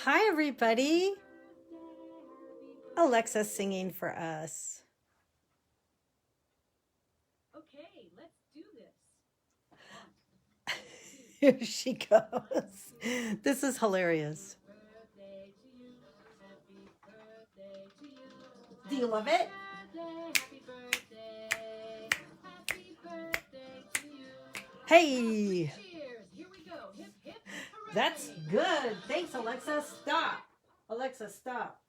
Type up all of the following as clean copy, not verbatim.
Hi, everybody. Alexa's singing for us. Okay, let's do this. Here she goes. This is hilarious. Birthday to you. Happy birthday to you. Do you love it? Happy birthday. Happy birthday to you. Hey, Cheers. Here we go. Hip, hip, hooray. that's good. Thanks, Alexa. Stop. Alexa, stop.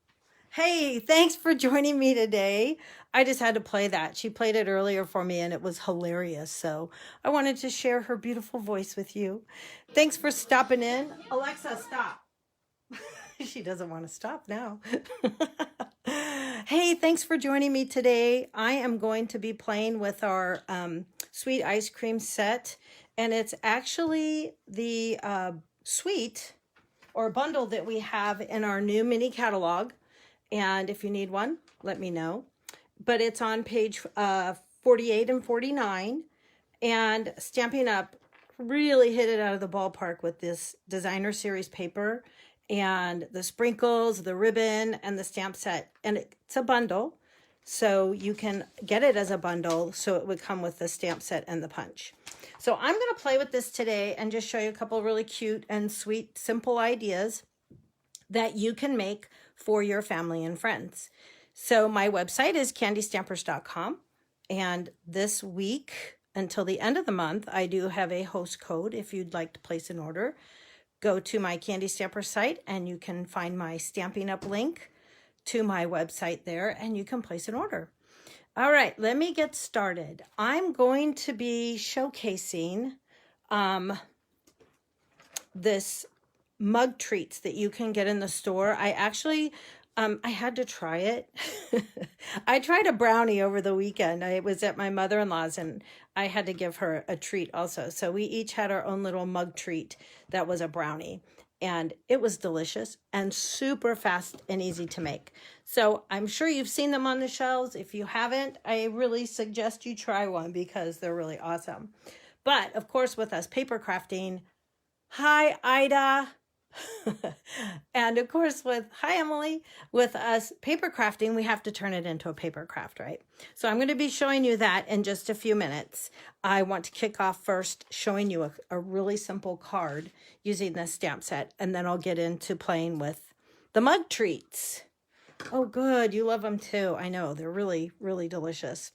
Hey, thanks for joining me today. I just had to play that. She played it earlier for me and it was hilarious. So I wanted to share her beautiful voice with you. Thanks for stopping in. Alexa, stop. She doesn't want to stop now. Hey, thanks for joining me today. I am going to be playing with our sweet ice cream set, and it's actually the suite or bundle that we have in our new mini catalog. And if you need one, let me know. But it's on page 48 and 49, and Stampin' Up! Really hit it out of the ballpark with this designer series paper and the sprinkles, the ribbon, and the stamp set. And it's a bundle, so you can get it as a bundle, so it would come with the stamp set and the punch. So I'm going to play with this today and just show you a couple really cute and sweet, simple ideas that you can make for your family and friends. So my website is candystampers.com, and this week until the end of the month, I do have a host code if you'd like to place an order. Go to my Candy Stamper site and you can find my Stampin' Up! Link to my website there and you can place an order. All right, let me get started. I'm going to be showcasing this mug treats that you can get in the store. I actually, I had to try it. I tried a brownie over the weekend. I was at my mother-in-law's and I had to give her a treat also. So we each had our own little mug treat that was a brownie. And it was delicious and super fast and easy to make. So I'm sure you've seen them on the shelves. If you haven't, I really suggest you try one because they're really awesome. But of course, with us paper crafting, hi, Ida. And of course, hi, Emily, with us paper crafting, we have to turn it into a paper craft, right? So I'm going to be showing you that in just a few minutes. I want to kick off first showing you a really simple card using this stamp set, and then I'll get into playing with the mug treats. Oh, good. You love them too. I know. They're really, really delicious.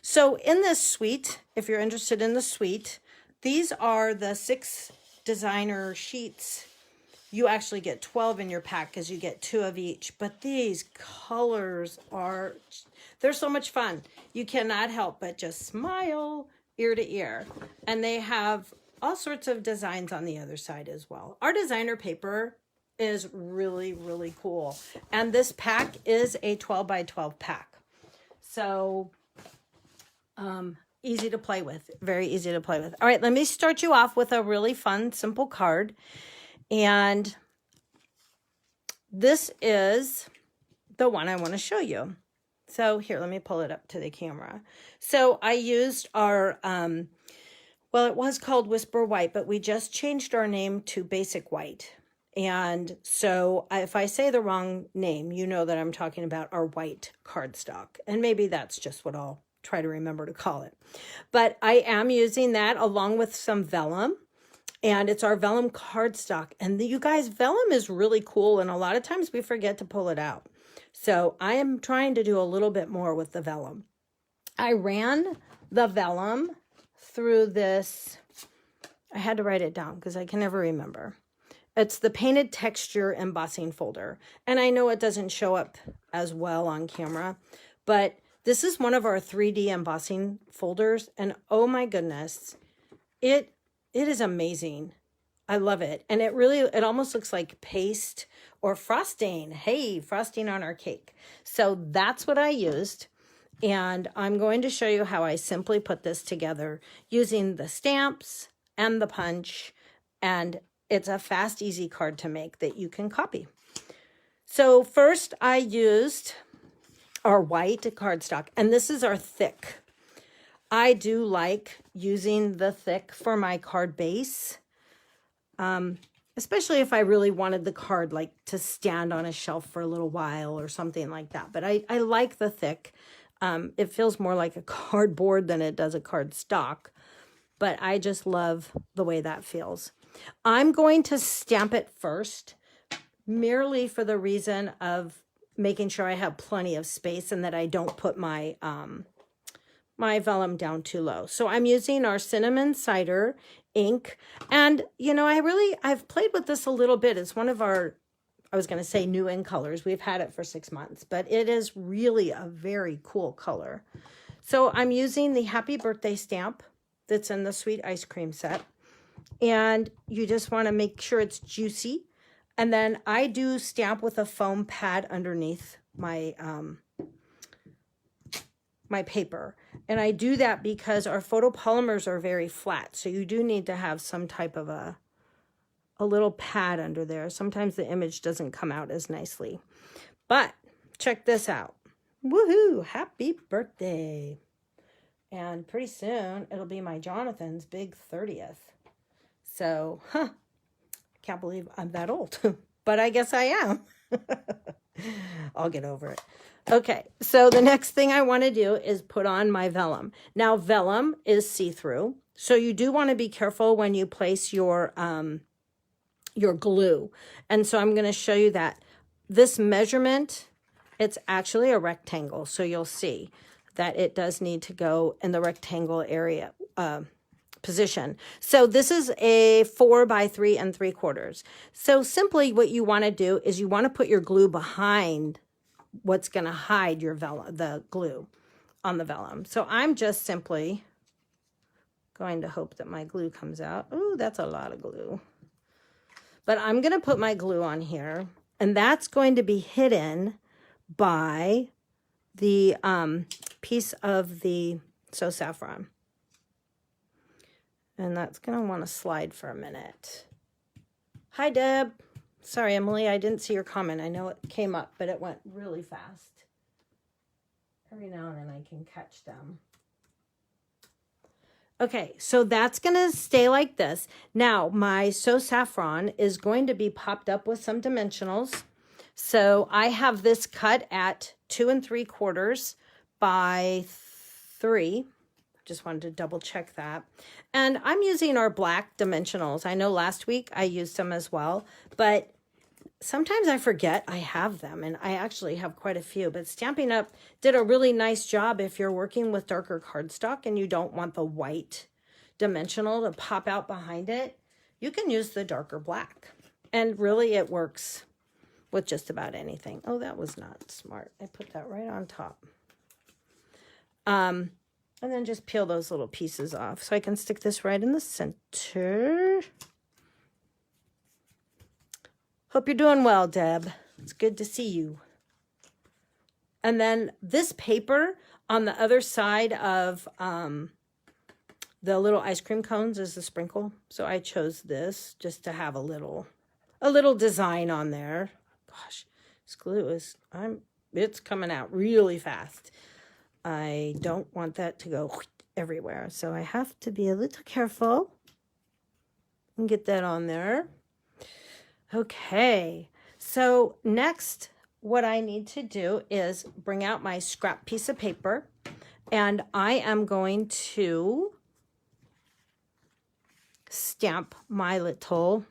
So in this suite, if you're interested in the suite, these are the 6 designer sheets. You actually get 12 in your pack because you get 2 of each. But these colors they're so much fun. You cannot help but just smile ear to ear. And they have all sorts of designs on the other side as well. Our designer paper is really, really cool. And this pack is a 12 by 12 pack. So easy to play with. Very easy to play with. All right, let me start you off with a really fun, simple card. And this is the one I want to show you. So here, let me pull it up to the camera. So I used our, well, it was called Whisper White, but we just changed our name to Basic White. And so if I say the wrong name, you know that I'm talking about our white cardstock. And maybe that's just what I'll try to remember to call it. But I am using that along with some vellum. And it's our vellum cardstock. And you guys, vellum is really cool. And a lot of times we forget to pull it out. So I am trying to do a little bit more with the vellum. I ran the vellum through this. I had to write it down because I can never remember. It's the painted texture embossing folder. And I know it doesn't show up as well on camera, but this is one of our 3D embossing folders. And oh my goodness, it is amazing. I love it. And it almost looks like paste or frosting. Hey, frosting on our cake. So that's what I used. And I'm going to show you how I simply put this together using the stamps and the punch. And it's a fast, easy card to make that you can copy. So first I used our white cardstock, and this is our thick. I do like using the thick for my card base. especially if I really wanted the card like to stand on a shelf for a little while or something like that. But I like the thick. It feels more like a cardboard than it does a card stock. But I just love the way that feels. I'm going to stamp it first, merely for the reason of making sure I have plenty of space and that I don't put my my vellum down too low. So I'm using our cinnamon cider ink. And, you know, I've played with this a little bit. It's one of our, I was going to say new in colors. We've had it for 6 months, but it is really a very cool color. So I'm using the Happy Birthday stamp that's in the Sweet Ice Cream set. And you just want to make sure it's juicy. And then I do stamp with a foam pad underneath my my paper. And I do that because our photopolymers are very flat. So you do need to have some type of a little pad under there. Sometimes the image doesn't come out as nicely. But check this out. Woohoo! Happy birthday. And pretty soon it'll be my Jonathan's big 30th. So, I can't believe I'm that old. But I guess I am. I'll get over it. Okay, so the next thing I want to do is put on my vellum. Now, vellum is see-through, so you do want to be careful when you place your glue. And so I'm going to show you that. This measurement, it's actually a rectangle, so you'll see that it does need to go in the rectangle area position. So this is a 4 by 3 3/4. So simply what you want to do is you want to put your glue behind what's going to hide your vellum, the glue on the vellum. So I'm just simply going to hope that my glue comes out. Oh, that's a lot of glue. But I'm going to put my glue on here, and that's going to be hidden by the piece of the So Saffron. And that's going to want to slide for a minute. Hi, Deb. Sorry, Emily, I didn't see your comment. I know it came up, but it went really fast. Every now and then I can catch them. Okay, so that's going to stay like this. Now, my So Saffron is going to be popped up with some dimensionals. So I have this cut at 2 3/4 by 3. Just wanted to double check that. And I'm using our black dimensionals. I know last week I used them as well, but sometimes I forget I have them, and I actually have quite a few. But Stampin' Up! Did a really nice job if you're working with darker cardstock and you don't want the white dimensional to pop out behind it. You can use the darker black. And really it works with just about anything. Oh, that was not smart. I put that right on top. And then just peel those little pieces off. So I can stick this right in the center. Hope you're doing well, Deb. It's good to see you. And then this paper on the other side of the little ice cream cones is the sprinkle. So I chose this just to have a little design on there. Gosh, this glue is, it's coming out really fast. I don't want that to go everywhere. So I have to be a little careful and get that on there. Okay, so next what I need to do is bring out my scrap piece of paper, and I am going to stamp my little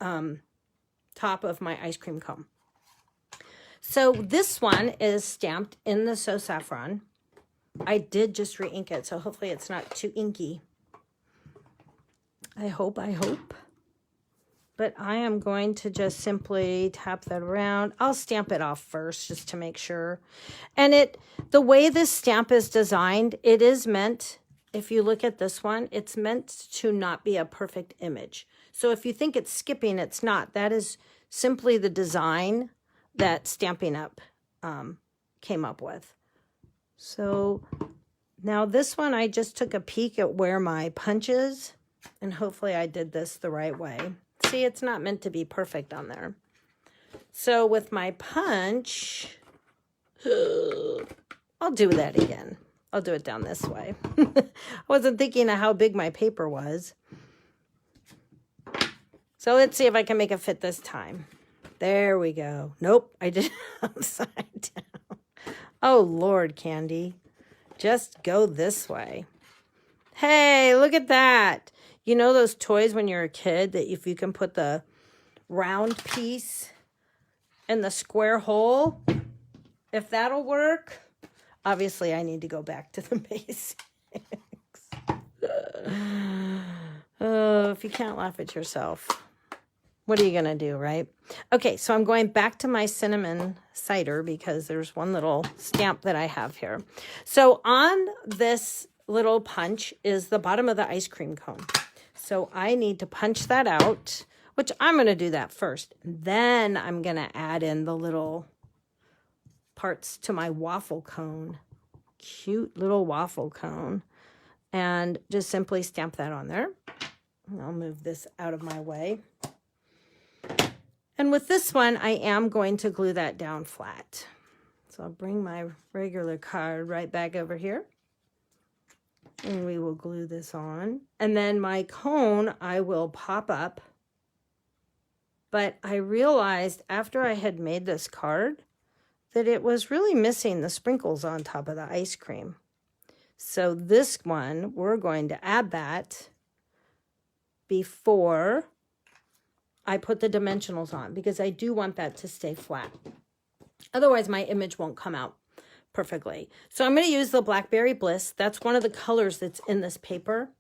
top of my ice cream cone. So this one is stamped in the So Saffron. I did just re-ink it, so hopefully it's not too inky. I hope. But I am going to just simply tap that around. I'll stamp it off first just to make sure. And the way this stamp is designed, it is meant, if you look at this one, it's meant to not be a perfect image. So if you think it's skipping, it's not. That is simply the design that Stampin' Up! Came up with. So now this one, I just took a peek at where my punch is, and hopefully I did this the right way. See, it's not meant to be perfect on there. So with my punch, I'll do that again. I'll do it down this way. I wasn't thinking of how big my paper was. So let's see if I can make it fit this time. There we go. Nope, I did it upside down. Oh, Lord, Candy. Just go this way. Hey, look at that. You know those toys when you're a kid that if you can put the round piece in the square hole, if that'll work? Obviously, I need to go back to the basics. Oh, if you can't laugh at yourself, what are you going to do, right? Okay, so I'm going back to my cinnamon cider because there's one little stamp that I have here. So on this little punch is the bottom of the ice cream cone. So I need to punch that out, which I'm going to do that first. Then I'm going to add in the little parts to my waffle cone. Cute little waffle cone. And just simply stamp that on there. I'll move this out of my way. And with this one, I am going to glue that down flat. So I'll bring my regular card right back over here. And we will glue this on. And then my cone, I will pop up. But I realized after I had made this card that it was really missing the sprinkles on top of the ice cream. So this one, we're going to add that before I put the dimensionals on because I do want that to stay flat. Otherwise, my image won't come out perfectly. So I'm going to use the Blackberry Bliss. That's one of the colors that's in this paper.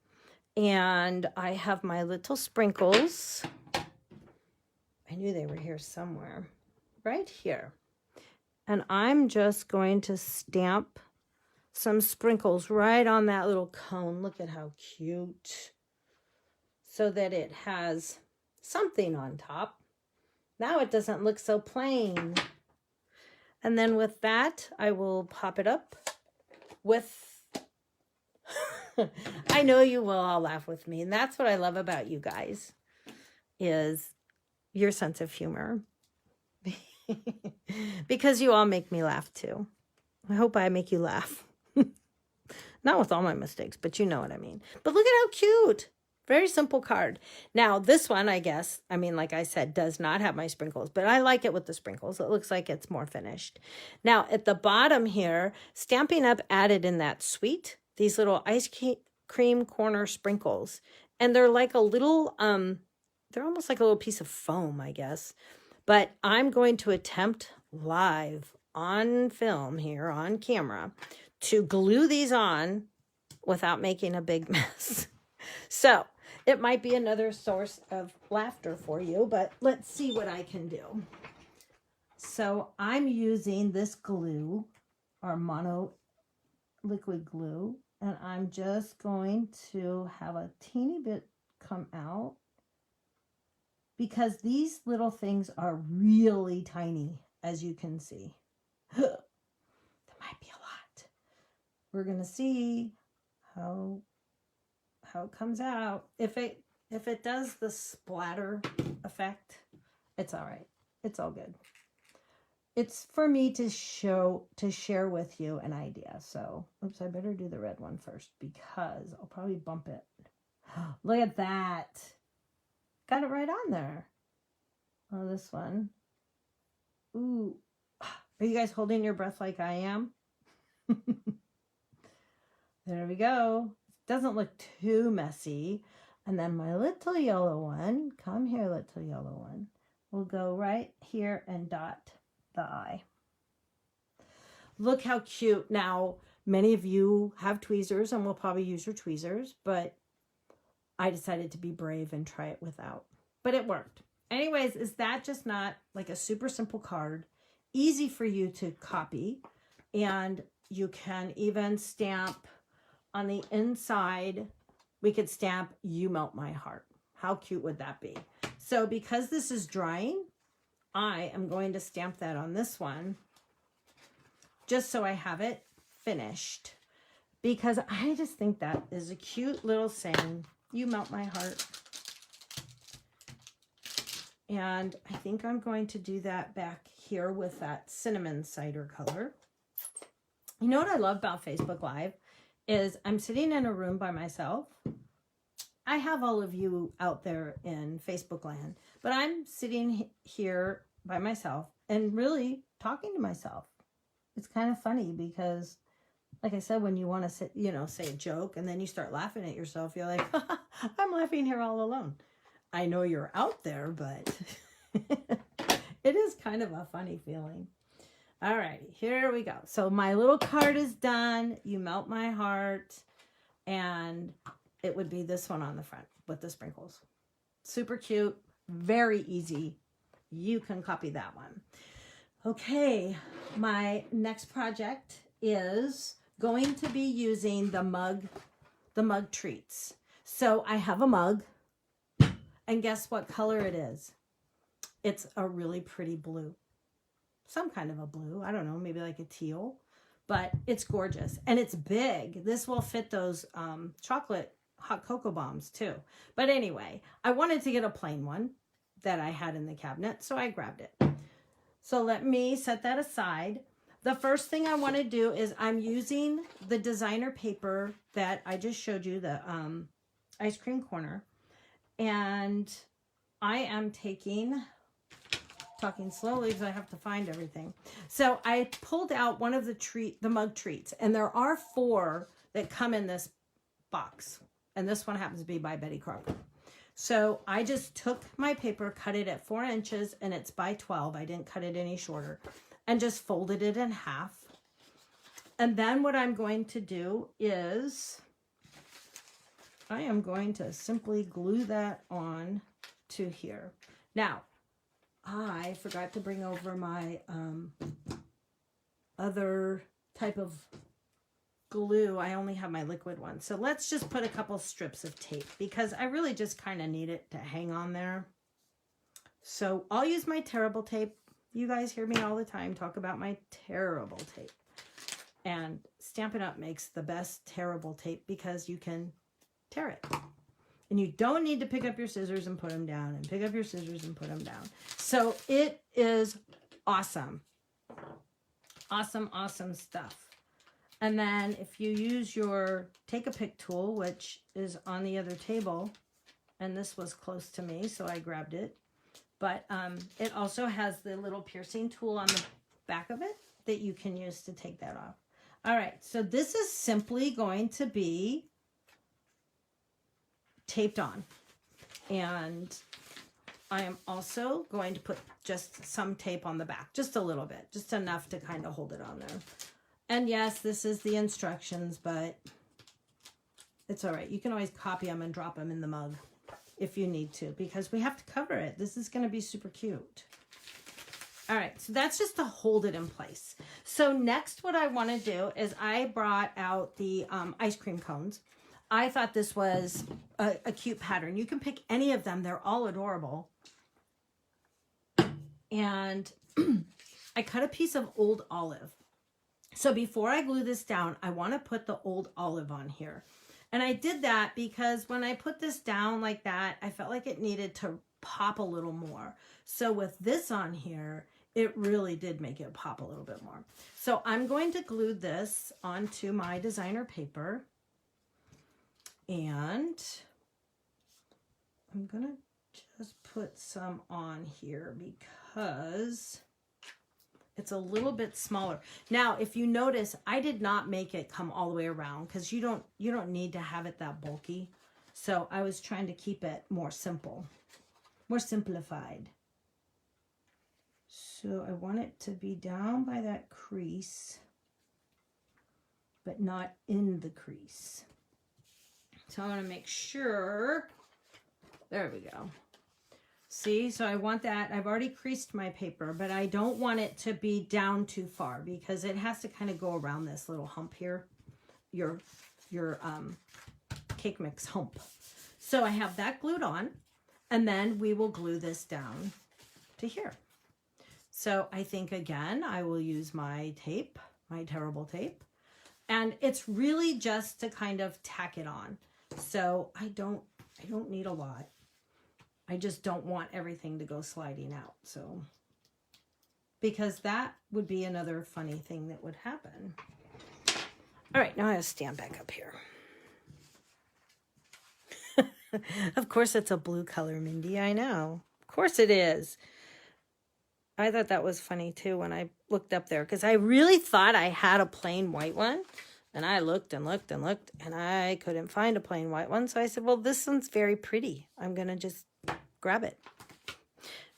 And I have my little sprinkles. I knew they were here somewhere. Right here. And I'm just going to stamp some sprinkles right on that little cone. Look at how cute. So that it has something on top. Now it doesn't look so plain. And then with that, I will pop it up with... I know you will all laugh with me. And that's what I love about you guys, is your sense of humor. Because you all make me laugh too. I hope I make you laugh. Not with all my mistakes, but you know what I mean. But look at how cute. Very simple card. Now, this one, I guess, I mean, like I said, does not have my sprinkles, but I like it with the sprinkles. It looks like it's more finished. Now, at the bottom here, Stampin' Up! Added in that sweet, these little ice cream corner sprinkles. And they're like a little, they're almost like a little piece of foam, I guess. But I'm going to attempt live on film here, on camera, to glue these on without making a big mess. So it might be another source of laughter for you, but let's see what I can do. So I'm using this glue, our mono liquid glue, and I'm just going to have a teeny bit come out because these little things are really tiny, as you can see. That might be a lot. We're going to see how it comes out. If it does the splatter effect, it's all right. It's all good. It's for me to share with you an idea. So, oops, I better do the red one first because I'll probably bump it. Look at that. Got it right on there. Oh, this one. Ooh. Are you guys holding your breath like I am? There we go. Doesn't look too messy. And then my little yellow one, come here, little yellow one, will go right here and dot the eye. Look how cute. Now, many of you have tweezers and will probably use your tweezers, but I decided to be brave and try it without. But it worked. Anyways, is that just not like a super simple card? Easy for you to copy. And you can even stamp on the inside. We could stamp "You Melt My Heart." How cute would that be? So because this is drying, I am going to stamp that on this one just so I have it finished. Because I just think that is a cute little saying. You melt my heart. And I think I'm going to do that back here with that cinnamon cider color. You know what I love about Facebook Live is I'm sitting in a room by myself I have all of you out there in Facebook land, but I'm sitting here by myself and really talking to myself. It's kind of funny because, like I said, when you want to say, say a joke and then you start laughing at yourself, you're like, I'm laughing here all alone. I know you're out there, but it is kind of a funny feeling. All right, here we go. So my little card is done. You melt my heart. And it would be this one on the front with the sprinkles. Super cute. Very easy. You can copy that one. Okay, my next project is going to be using the mug treats. So I have a mug. And guess what color it is? It's a really pretty blue. Some kind of a blue. I don't know, maybe like a teal. But it's gorgeous. And it's big. This will fit those chocolate hot cocoa bombs too. But anyway, I wanted to get a plain one that I had in the cabinet, so I grabbed it. So let me set that aside. The first thing I want to do is I'm using the designer paper that I just showed you, the ice cream corner. And I am talking slowly because I have to find everything. So I pulled out one of the mug treats, and there are 4 that come in this box. And this one happens to be by Betty Crocker. So I just took my paper, cut it at 4 inches, and it's by 12. I didn't cut it any shorter, and just folded it in half. And then what I'm going to do is I am going to simply glue that on to here. Now, I forgot to bring over my other type of glue. I only have my liquid one. So let's just put a couple strips of tape because I really just kind of need it to hang on there. So I'll use my terrible tape. You guys hear me all the time talk about my terrible tape. And Stampin' Up! Makes the best terrible tape because you can tear it. And you don't need to pick up your scissors and put them down and pick up your scissors and put them down. So it is awesome. Awesome, awesome stuff. And then if you use your take a pick tool, which is on the other table, and this was close to me, so I grabbed it. But it also has the little piercing tool on the back of it that you can use to take that off. All right, so this is simply going to be taped on, and I am also going to put just some tape on the back, just a little bit, just enough to kind of hold it on there. And yes, this is the instructions, but it's all right. You can always copy them and drop them in the mug if you need to, because we have to cover it. This is going to be super cute. All right, so that's just to hold it in place. So next what I want to do is I brought out the ice cream cones. I thought this was a cute pattern. You can pick any of them. They're all adorable. And I cut a piece of old olive. So before I glue this down, I want to put the old olive on here. And I did that because when I put this down like that, I felt like it needed to pop a little more. So with this on here, it really did make it pop a little bit more. So I'm going to glue this onto my designer paper. And I'm gonna just put some on here because it's a little bit smaller. Now, if you notice, I did not make it come all the way around because you don't need to have it that bulky. So I was trying to keep it more simple, more simplified. So I want it to be down by that crease, but not in the crease. So I want to make sure, there we go. See, so I want that, I've already creased my paper, but I don't want it to be down too far because it has to kind of go around this little hump here, your cake mix hump. So I have that glued on, and then we will glue this down to here. So I think again, I will use my tape, my terrible tape, and it's really just to kind of tack it on. So I don't need a lot. I just don't want everything to go sliding out. So, because that would be another funny thing that would happen. All right, now I have to stand back up here. Of course it's a blue color, Mindy. I know. Of course it is. I thought that was funny too when I looked up there because I really thought I had a plain white one. And I looked and looked and looked and I couldn't find a plain white one. So I said, well, this one's very pretty. I'm going to just grab it.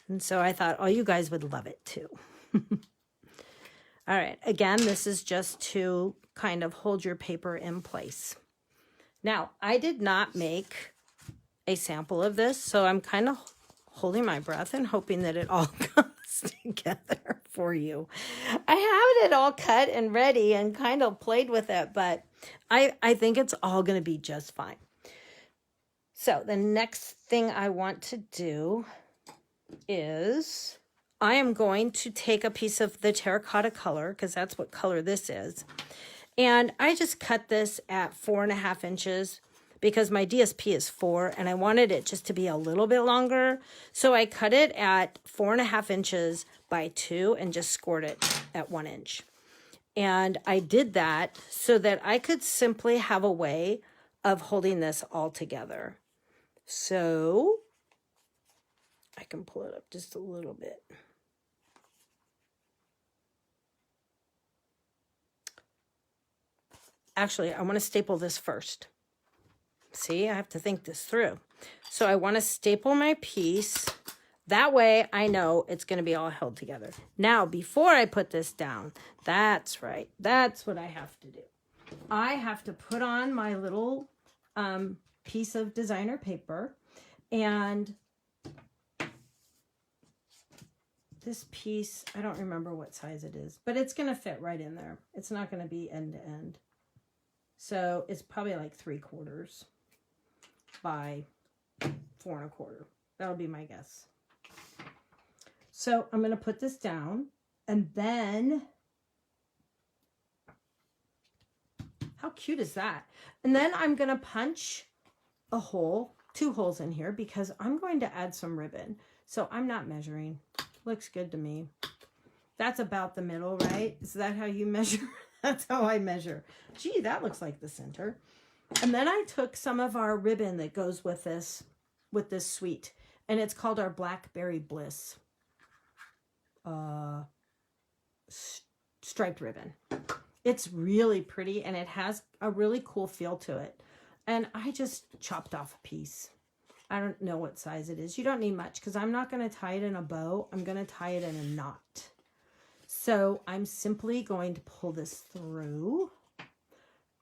And so I thought, oh, you guys would love it too. All right. Again, this is just to kind of hold your paper in place. Now, I did not make a sample of this, so I'm kind of holding my breath and hoping that it all comes together for you. I have it all cut and ready and kind of played with it, but I think it's all going to be just fine. So the next thing I want to do is I am going to take a piece of the terracotta color, because that's what color this is. And I just cut this at 4.5 inches because my DSP is 4 and I wanted it just to be a little bit longer. So I cut it at 4.5 inches by 2 and just scored it at 1 inch. And I did that so that I could simply have a way of holding this all together. So I can pull it up just a little bit. Actually, I want to staple this first. See, I have to think this through. So I want to staple my piece. That way I know it's going to be all held together. Now, before I put this down, that's right. That's what I have to do. I have to put on my little piece of designer paper, and this piece, I don't remember what size it is, but it's going to fit right in there. It's not going to be end to end. So it's probably like 3/4 by 4.25. That'll be my guess. So I'm going to put this down, and then, how cute is that? And then I'm going to punch a hole, 2 holes in here, because I'm going to add some ribbon. So I'm not measuring. Looks good to me. That's about the middle, right? Is that how you measure? That's how I measure. Gee, that looks like the center. And then I took some of our ribbon that goes with this suite, and it's called our Blackberry Bliss striped ribbon. It's really pretty, and it has a really cool feel to it. And I just chopped off a piece. I don't know what size it is. You don't need much because I'm not going to tie it in a bow. I'm going to tie it in a knot. So I'm simply going to pull this through,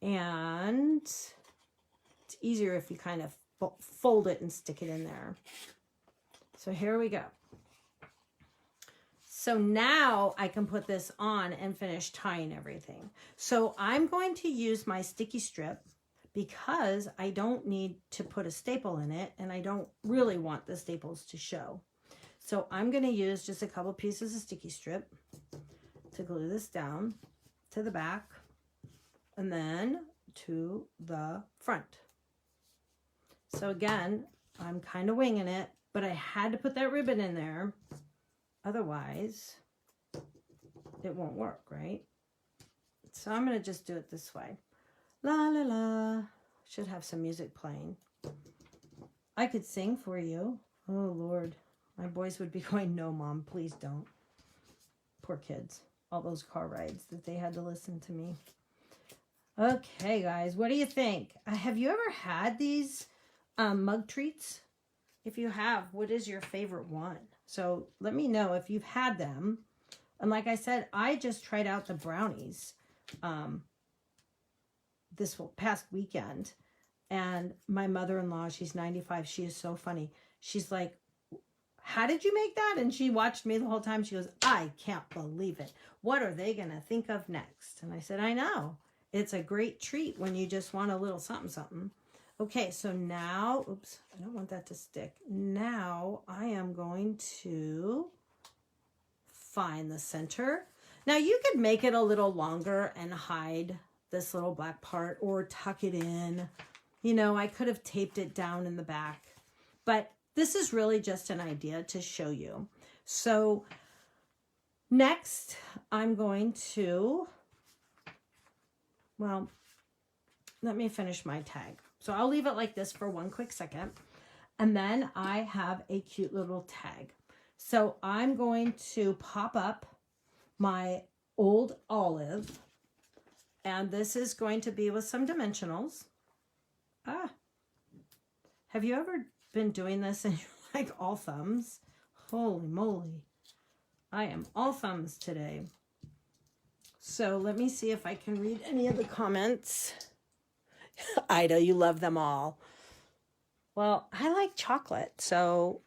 and it's easier if you kind of fold it and stick it in there. So here we go. So now I can put this on and finish tying everything. So I'm going to use my sticky strip because I don't need to put a staple in it, and I don't really want the staples to show. So I'm going to use just a couple pieces of sticky strip to glue this down to the back and then to the front. So again, I'm kind of winging it, but I had to put that ribbon in there. Otherwise, it won't work, right? So I'm going to just do it this way. La la la. Should have some music playing. I could sing for you. Oh, Lord. My boys would be going, no, Mom, please don't. Poor kids. All those car rides that they had to listen to me. Okay, guys, what do you think? Have you ever had these mug treats? If you have, what is your favorite one? So let me know if you've had them. And like I said, I just tried out the brownies this past weekend. And my mother-in-law, she's 95. She is so funny. She's like, how did you make that? And she watched me the whole time. She goes, I can't believe it. What are they going to think of next? And I said, I know. It's a great treat when you just want a little something, something. Okay, so now, oops, I don't want that to stick. Now I am going to find the center. Now you could make it a little longer and hide this little black part or tuck it in. You know, I could have taped it down in the back, but this is really just an idea to show you. So next I'm going to, well, let me finish my tag. So I'll leave it like this for one quick second. And then I have a cute little tag. So I'm going to pop up my old olive. And this is going to be with some dimensionals. Have you ever been doing this and you're like all thumbs? Holy moly. I am all thumbs today. So let me see if I can read any of the comments. Ida, you love them all. Well, I like chocolate, so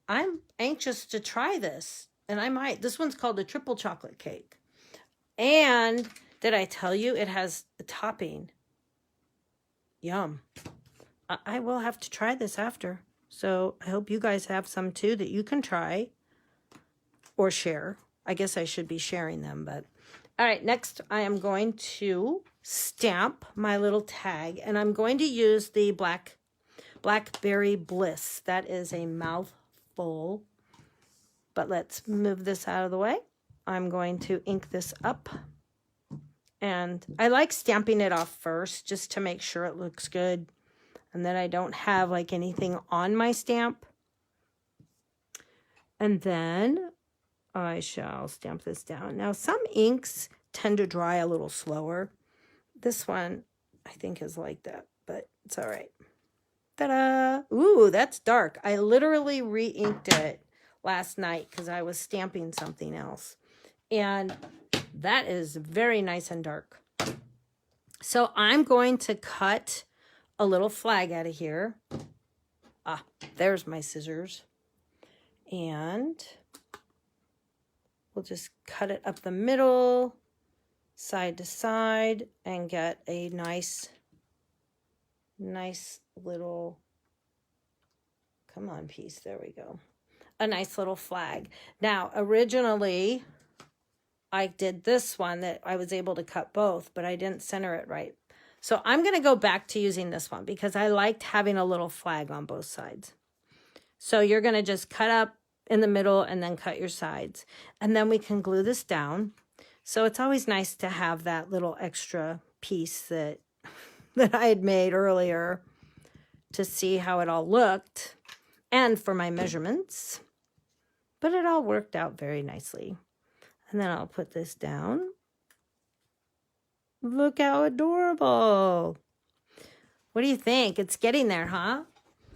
I'm anxious to try this. And I might. This one's called a triple chocolate cake. And did I tell you it has a topping? Yum. I will have to try this after. So I hope you guys have some too that you can try or share. I guess I should be sharing them, but all right, next I am going to stamp my little tag, and I'm going to use the Blackberry Bliss. That is a mouthful, but let's move this out of the way. I'm going to ink this up, and I like stamping it off first just to make sure it looks good, and then I don't have like anything on my stamp. And then I shall stamp this down. Now, some inks tend to dry a little slower. This one, I think, is like that, but it's all right. Ta-da! Ooh, that's dark. I literally re-inked it last night because I was stamping something else. And that is very nice and dark. So I'm going to cut a little flag out of here. Ah, there's my scissors. And we'll just cut it up the middle, side to side, and get a nice little, come on piece, there we go. A nice little flag. Now, originally, I did this one that I was able to cut both, but I didn't center it right. So I'm going to go back to using this one because I liked having a little flag on both sides. So you're going to just cut up in the middle and then cut your sides. And then we can glue this down. So it's always nice to have that little extra piece that I had made earlier to see how it all looked and for my measurements. But it all worked out very nicely. And then I'll put this down. Look how adorable. What do you think? It's getting there, huh?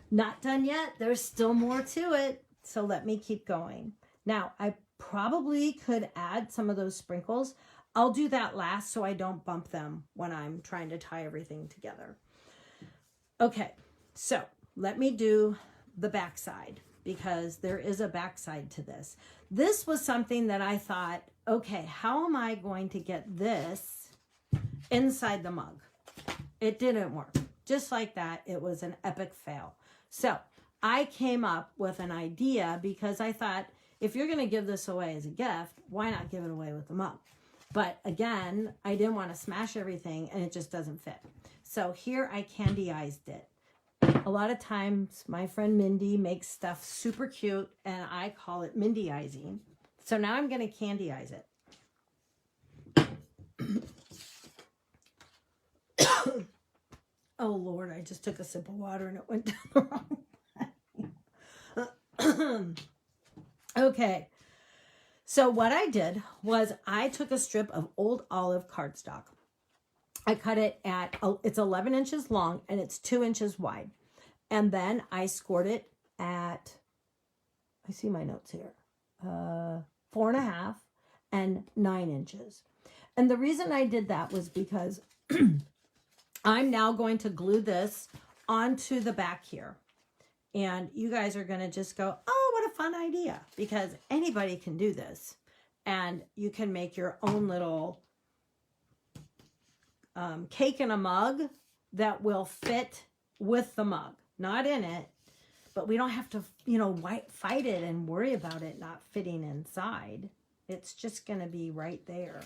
Not done yet. There's still more to it. So let me keep going. Now, I probably could add some of those sprinkles. I'll do that last so I don't bump them when I'm trying to tie everything together. Okay, so let me do the back side because there is a back side to this. This was something that I thought, okay, how am I going to get this inside the mug? It didn't work. Just like that, it was an epic fail. So I came up with an idea because I thought, if you're going to give this away as a gift, why not give it away with the mug? But again, I didn't want to smash everything and it just doesn't fit. So here I candy-ized it. A lot of times my friend Mindy makes stuff super cute and I call it Mindy-izing. So now I'm going to candy-ize it. Oh Lord, I just took a sip of water and it went down the wrong way. Okay, so what I did was I took a strip of old olive cardstock. I cut it at, it's 11 inches long and it's 2 inches wide. And then I scored it at, I see my notes here, 4.5 and 9 inches. And the reason I did that was because I'm now going to glue this onto the back here. And you guys are going to just go, oh, what a fun idea. Because anybody can do this. And you can make your own little cake in a mug that will fit with the mug. Not in it, but we don't have to, fight it and worry about it not fitting inside. It's just going to be right there.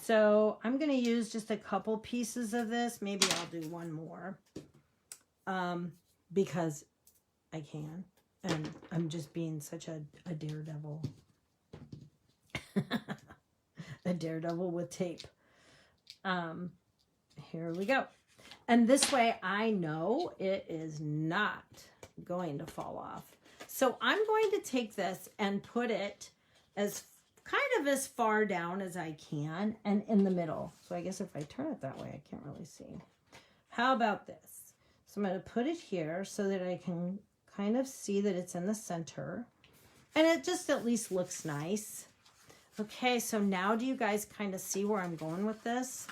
So I'm going to use just a couple pieces of this. Maybe I'll do one more because I can. And I'm just being such a daredevil. A daredevil with tape. Here we go. And this way I know it is not going to fall off. So I'm going to take this and put it as kind of as far down as I can and in the middle. So I guess if I turn it that way, I can't really see. How about this? So I'm going to put it here so that I can kind of see that it's in the center. And it just at least looks nice. Okay, so now do you guys kind of see where I'm going with this?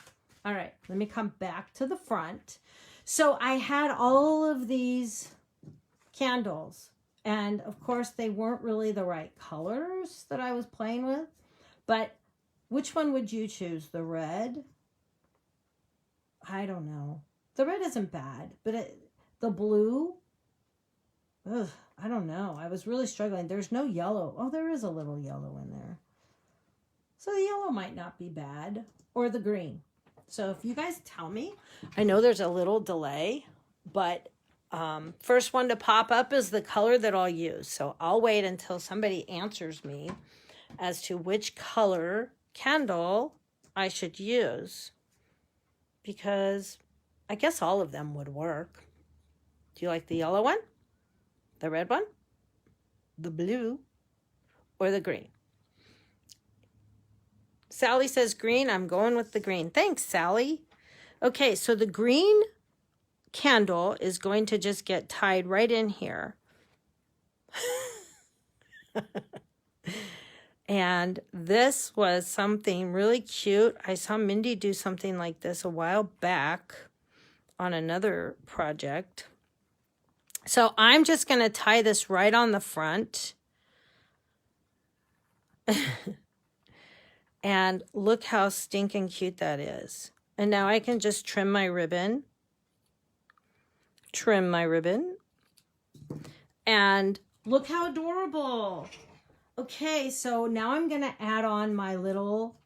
All right, let me come back to the front. So I had all of these candles. And of course, they weren't really the right colors that I was playing with. But which one would you choose? The red? I don't know. The red isn't bad, but the blue? Ugh, I don't know. I was really struggling. There's no yellow. Oh, there is a little yellow in there. So the yellow might not be bad. Or the green. So if you guys tell me, I know there's a little delay, but first one to pop up is the color that I'll use. So I'll wait until somebody answers me as to which color candle I should use, because I guess all of them would work. Do you like the yellow one, the red one, the blue, or the green? Sally says green. I'm going with the green. Thanks, Sally. Okay, so the green candle is going to just get tied right in here. And this was something really cute. I saw Mindy do something like this a while back on another project. So I'm just going to tie this right on the front. And look how stinking cute that is. And now I can just trim my ribbon. And look how adorable. Okay, so now I'm going to add on my little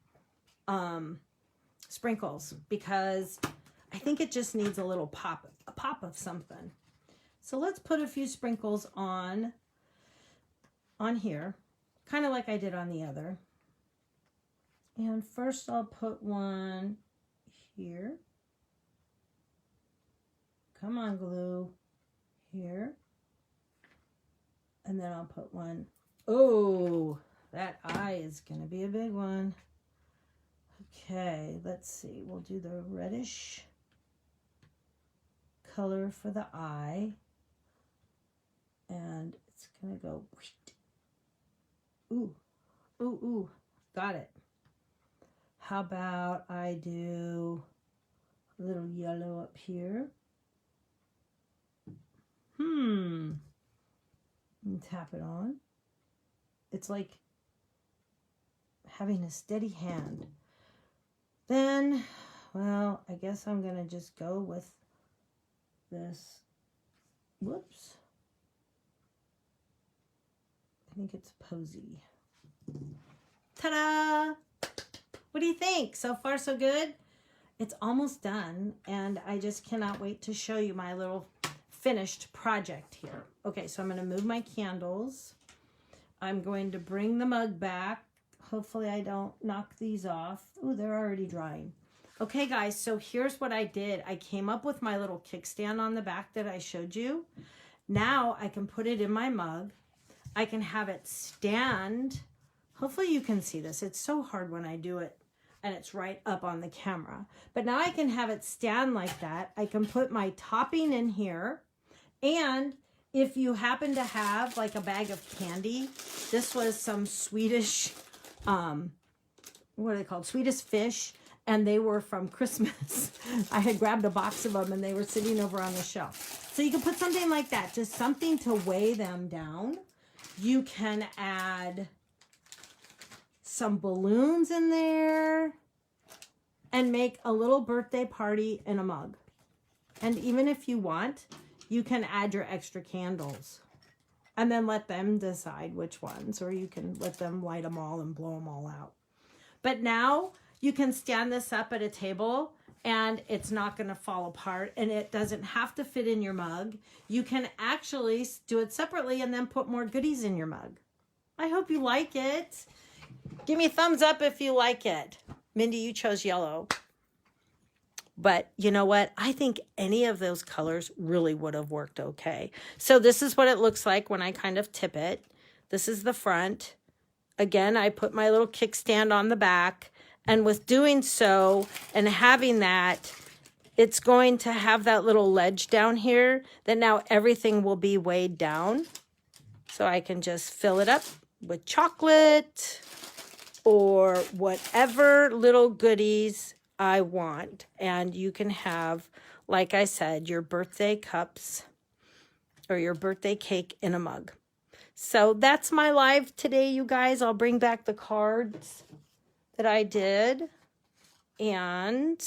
sprinkles, because I think it just needs a little pop, a pop of something. So let's put a few sprinkles on here, kind of like I did on the other. And first I'll put one here. Come on, glue. Here. And then I'll put one. Oh, that eye is going to be a big one. Okay, let's see. We'll do the reddish color for the eye. And it's going to go. Ooh, ooh, ooh. Got it. How about I do a little yellow up here? And tap it on. It's like having a steady hand. Then, well, I guess I'm going to just go with this. Whoops. I think it's Posy. Ta-da! What do you think? So far, so good? It's almost done, and I just cannot wait to show you my little finished project here. Okay, so I'm going to move my candles. I'm going to bring the mug back. Hopefully I don't knock these off. Oh, they're already drying. Okay, guys, so here's what I did. I came up with my little kickstand on the back that I showed you. Now I can put it in my mug. I can have it stand. Hopefully you can see this. It's so hard when I do it and it's right up on the camera. But now I can have it stand like that. I can put my topping in here. And if you happen to have like a bag of candy, this was some Swedish, what are they called? Swedish fish. And they were from Christmas. I had grabbed a box of them and they were sitting over on the shelf. So you can put something like that, just something to weigh them down. You can add some balloons in there and make a little birthday party in a mug. And even if you want, you can add your extra candles and then let them decide which ones, or you can let them light them all and blow them all out. But now you can stand this up at a table and it's not going to fall apart, and it doesn't have to fit in your mug. You can actually do it separately and then put more goodies in your mug. I hope you like it. Give me a thumbs up if you like it. Mindy, you chose yellow. But you know what? I think any of those colors really would have worked okay. So this is what it looks like when I kind of tip it. This is the front. Again, I put my little kickstand on the back. And with doing so and having that, it's going to have that little ledge down here that now everything will be weighed down. So I can just fill it up with chocolate or whatever little goodies I want. And you can have, like I said, your birthday cups or your birthday cake in a mug. So that's my live today, you guys. I'll bring back the cards that I did. And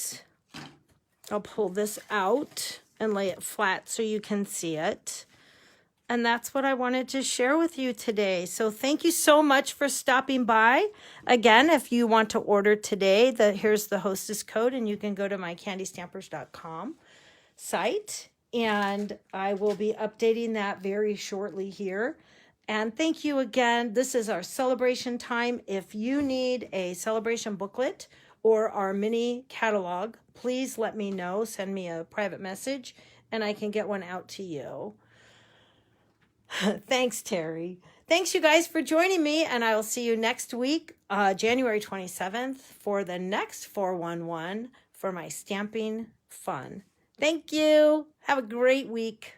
I'll pull this out and lay it flat so you can see it. And that's what I wanted to share with you today. So thank you so much for stopping by. Again, if you want to order today, here's the hostess code, and you can go to my candystampers.com site. And I will be updating that very shortly here. And thank you again. This is our celebration time. If you need a celebration booklet or our mini catalog, please let me know. Send me a private message and I can get one out to you. Thanks, Terry. Thanks, you guys, for joining me, and I will see you next week, January 27th, for the next 411 for my stamping fun. Thank you. Have a great week.